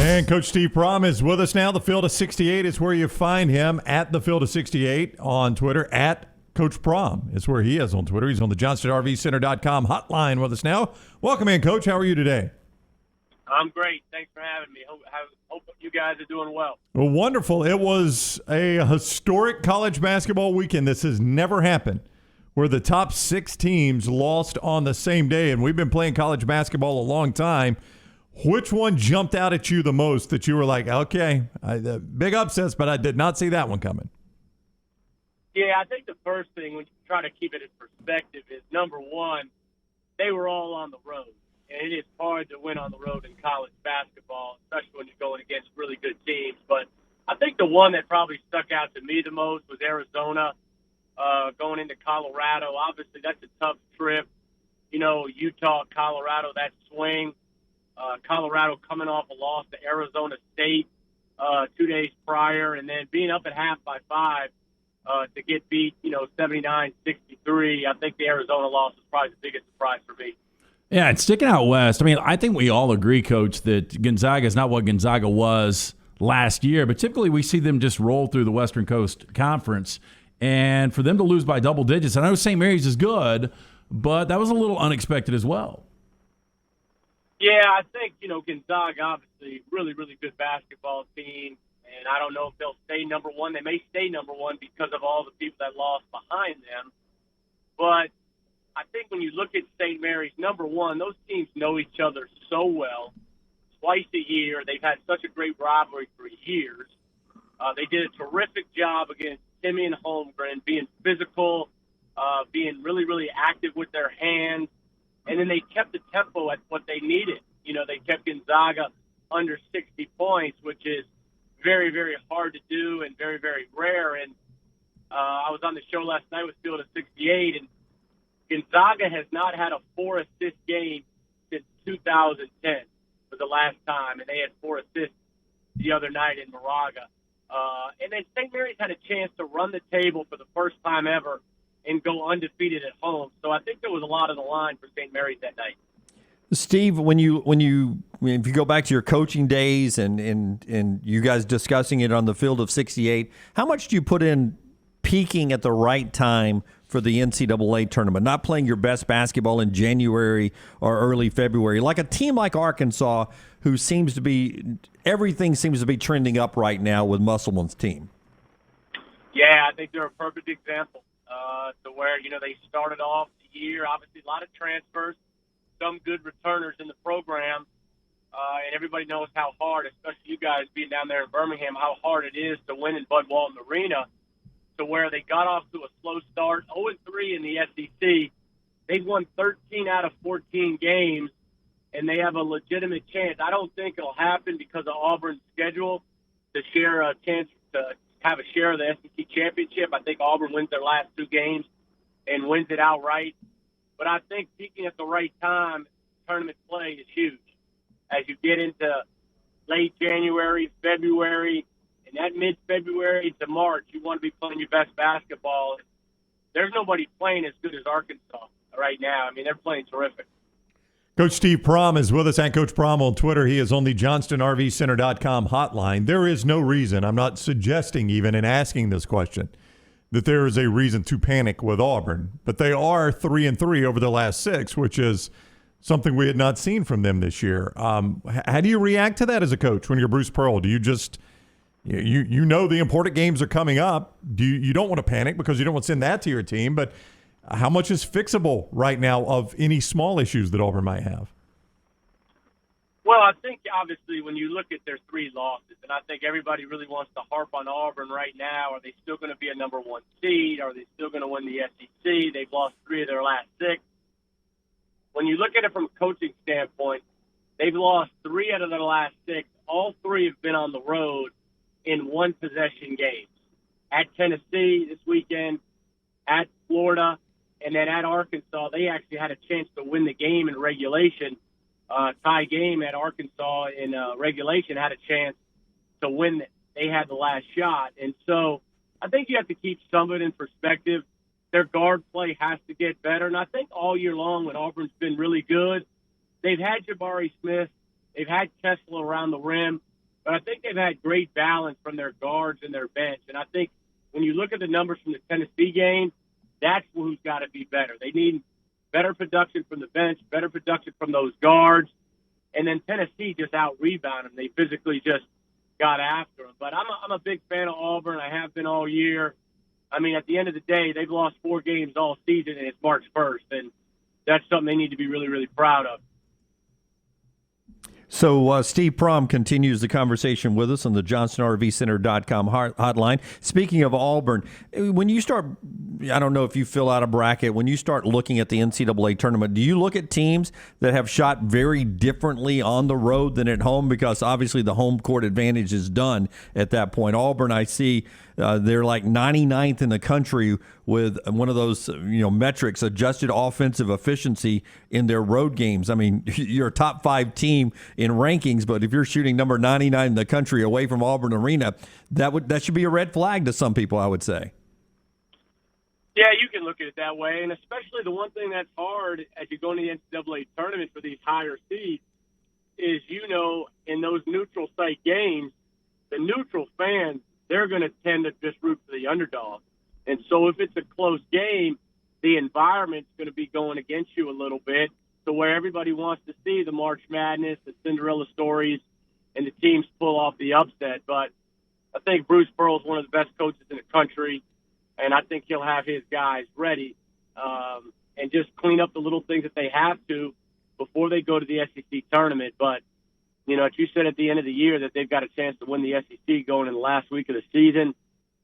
And Coach Steve Prohm is with us now. The Field of 68 is where you find him, at the Field of 68 on Twitter. At Coach Prohm is where he is on Twitter. He's on the JohnstonRVCenter.com hotline with us now. Welcome in, Coach. How are you today? I'm great. Thanks for having me. Hope you guys are doing well. Well, wonderful. It was a historic college basketball weekend. This has never happened, where the top 6 teams lost on the same day, and we've been playing college basketball a long time. Which one jumped out at you the most that you were like, okay, big upsets, but I did not see that one coming? Yeah, I think the first thing, when you try to keep it in perspective, is number one, they were all on the road. And it is hard to win on the road in college basketball, especially when you're going against really good teams. But I think the one that probably stuck out to me the most was Arizona going into Colorado. Obviously, that's a tough trip. You know, Utah, Colorado, that swing. Colorado coming off a loss to Arizona State 2 days prior, and then being up at half by 5 to get beat, 79-63. I think the Arizona loss was probably the biggest surprise for me. Yeah, it's sticking out west. I mean, I think we all agree, Coach, that Gonzaga is not what Gonzaga was last year, but typically we see them just roll through the Western Coast Conference. And for them to lose by double digits, I know St. Mary's is good, but that was a little unexpected as well. Yeah, I think, Gonzaga, obviously, really, really good basketball team. And I don't know if they'll stay number one. They may stay number one because of all the people that lost behind them. But I think when you look at St. Mary's, number one, those teams know each other so well. Twice a year. They've had such a great rivalry for years. They did a terrific job against Simeon Holmgren, being physical, being really, really active with their hands. And then they kept the tempo at what they needed. They kept Gonzaga under 60 points, which is very, very hard to do and very, very rare. And I was on the show last night with Field of 68, and Gonzaga has not had a 4-assist game since 2010 for the last time, and they had 4 assists the other night in Moraga. And then St. Mary's had a chance to run the table for the first time ever and go undefeated at home. So I think there was a lot on the line for St. Mary's that night. Steve, if you go back to your coaching days and you guys discussing it on the Field of 68, how much do you put in peaking at the right time for the NCAA tournament, not playing your best basketball in January or early February, like a team like Arkansas, who everything seems to be trending up right now with Musselman's team? Yeah, I think they're a perfect example to where, they started off the year, obviously a lot of transfers, some good returners in the program, and everybody knows how hard, especially you guys being down there in Birmingham, how hard it is to win in Bud Walton Arena, to where they got off to a slow start, 0-3 in the SEC. They've won 13 out of 14 games, and they have a legitimate chance. I don't think it'll happen because of Auburn's schedule to share a chance to have a share of the SEC championship. I think Auburn wins their last 2 games and wins it outright. But I think peaking at the right time, tournament play is huge. As you get into late January, February, and that mid-February to March, you want to be playing your best basketball. There's nobody playing as good as Arkansas right now. I mean, they're playing terrific. Coach Steve Prohm is with us, and Coach Prohm on Twitter. He is on the JohnstonRVCenter.com hotline. There is no reason, I'm not suggesting even in asking this question, that there is a reason to panic with Auburn. But they are 3-3 over the last 6, which is something we had not seen from them this year. How do you react to that as a coach when you're Bruce Pearl? Do you just you know the important games are coming up? You don't want to panic because you don't want to send that to your team, but how much is fixable right now of any small issues that Auburn might have? Well, I think obviously when you look at their 3 losses, and I think everybody really wants to harp on Auburn right now, are they still going to be a number 1 seed? Are they still going to win the SEC? They've lost 3 of their last 6. When you look at it from a coaching standpoint, they've lost 3 out of their last 6. All 3 have been on the road in one-possession games. At Tennessee this weekend, at Florida, and then at Arkansas, they actually had a chance to win the game in regulation. Tie game at Arkansas in regulation had a chance to win it. They had the last shot. And so I think you have to keep some of it in perspective. Their guard play has to get better. And I think all year long when Auburn's been really good, they've had Jabari Smith, they've had Kessler around the rim, But I think they've had great balance from their guards and their bench. And I think when you look at the numbers from the Tennessee game, that's who's got to be better. They need better production from the bench, better production from those guards. And then Tennessee just out-rebounded them. They physically just got after them. But I'm a big fan of Auburn. I have been all year. I mean, at the end of the day, they've lost 4 games all season, and it's March 1st. And that's something they need to be really, really proud of. So Steve Prohm continues the conversation with us on the JohnstonRVCenter.com hotline. Speaking of Auburn, when you start, I don't know if you fill out a bracket, when you start looking at the NCAA tournament, do you look at teams that have shot very differently on the road than at home? Because obviously the home court advantage is done at that point. Auburn, I see they're like 99th in the country with one of those metrics, adjusted offensive efficiency in their road games. I mean, you're a top 5 team in rankings, but if you're shooting number 99 in the country away from Auburn Arena, that should be a red flag to some people, I would say. Yeah, you can look at it that way, and especially the one thing that's hard as you go into the NCAA tournament for these higher seeds is, in those neutral site games, the neutral fans, they're going to tend to just root for the underdog. And so if it's a close game, the environment's going to be going against you a little bit, to where everybody wants to see the March Madness, the Cinderella stories, and the teams pull off the upset. But I think Bruce Pearl's one of the best coaches in the country, and I think he'll have his guys ready and just clean up the little things that they have to before they go to the SEC tournament. But, as you said at the end of the year that they've got a chance to win the SEC going in the last week of the season,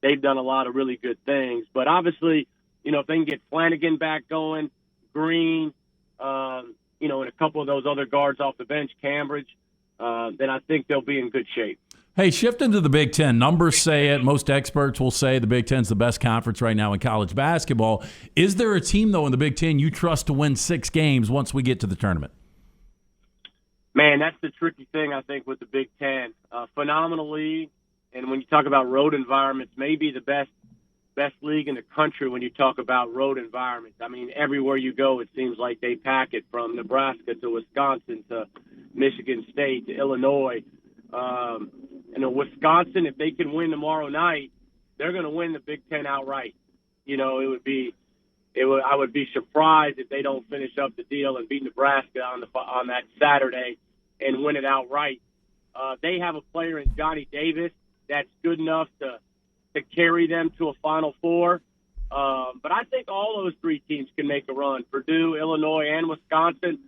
they've done a lot of really good things. But obviously, if they can get Flanagan back going, Green, and a couple of those other guards off the bench, Cambridge, then I think they'll be in good shape. Hey, shifting to the Big Ten, numbers say it. Most experts will say the Big Ten's the best conference right now in college basketball. Is there a team, though, in the Big Ten you trust to win 6 games once we get to the tournament? Man, that's the tricky thing, I think, with the Big Ten. Phenomenal league, and when you talk about road environments, maybe the best league in the country when you talk about road environments. I mean, everywhere you go, it seems like they pack it, from Nebraska to Wisconsin to Michigan State to Illinois. Wisconsin, if they can win tomorrow night, they're going to win the Big Ten outright. I would be surprised if they don't finish up the deal and beat Nebraska on that Saturday and win it outright. They have a player in Johnny Davis that's good enough to carry them to a Final Four. But I think all those 3 teams can make a run, Purdue, Illinois, and Wisconsin.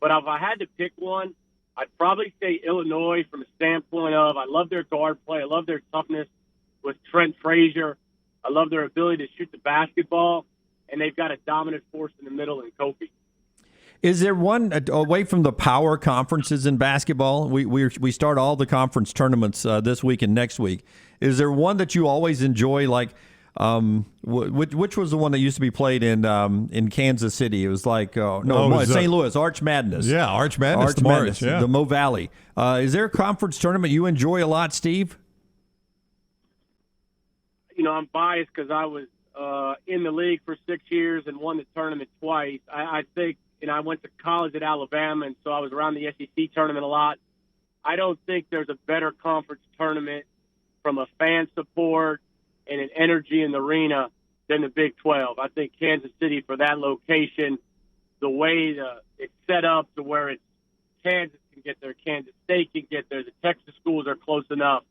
But if I had to pick one, I'd probably say Illinois from a standpoint of I love their guard play. I love their toughness with Trent Frazier. I love their ability to shoot the basketball. And they've got a dominant force in the middle in Kofi. Is there one, away from the power conferences in basketball, we start all the conference tournaments this week and next week. Is there one that you always enjoy, like which was the one that used to be played in Kansas City? It was like St. Louis, Arch Madness. Yeah, Arch Madness. The Mo Valley. Is there a conference tournament you enjoy a lot, Steve? I'm biased because I was in the league for 6 years and won the tournament twice. I think, I went to college at Alabama, and so I was around the SEC tournament a lot. I don't think there's a better conference tournament from a fan support and an energy in the arena than the Big 12. I think Kansas City, for that location, the way it's set up to where it's Kansas can get there, Kansas State can get there, the Texas schools are close enough.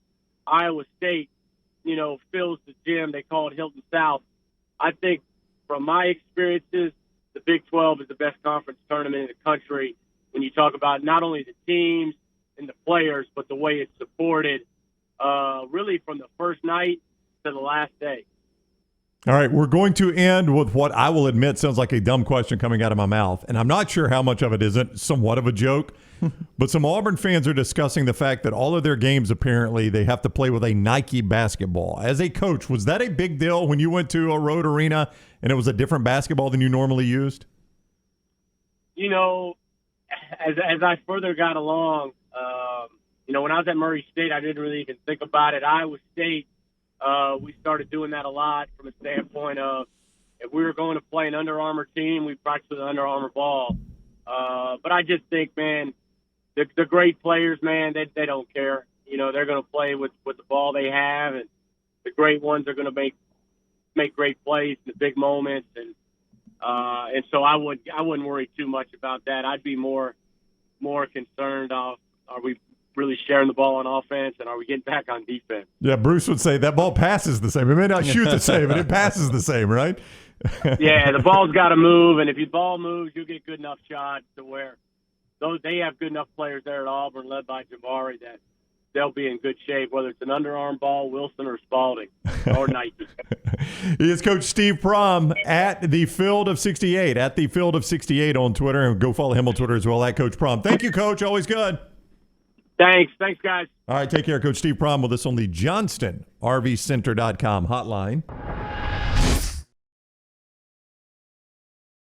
Iowa State, fills the gym. They call it Hilton South. I think from my experiences, the Big 12 is the best conference tournament in the country when you talk about not only the teams and the players, but the way it's supported, really from the first night to the last day. All right, we're going to end with what I will admit sounds like a dumb question coming out of my mouth, and I'm not sure how much of it isn't somewhat of a joke, but some Auburn fans are discussing the fact that all of their games, apparently, they have to play with a Nike basketball. As a coach, was that a big deal when you went to a road arena and it was a different basketball than you normally used? As I further got along, when I was at Murray State, I didn't really even think about it. Iowa State, we started doing that a lot from a standpoint of if we were going to play an Under Armour team, we practiced with an Under Armour ball. But I just think, man, the great players, man, they don't care. they're going to play with the ball they have, and the great ones are going to make great plays in the big moments, and so I wouldn't worry too much about that. I'd be more concerned of, are we really sharing the ball on offense, and are we getting back on defense? Yeah, Bruce would say that ball passes the same. It may not shoot the same, but it passes the same, right? Yeah, the ball's got to move, and if your ball moves, you'll get good enough shots to where they have good enough players there at Auburn, led by Jabari, that they'll be in good shape, whether it's an underarm ball, Wilson, or Spalding, or Nike. He is Coach Steve Prohm at the Field of 68, at the Field of 68 on Twitter, and go follow him on Twitter as well, at Coach Prohm. Thank you, Coach. Always good. Thanks, guys. All right, take care. Coach Steve Prohm with us on the Johnston RVCenter.com hotline.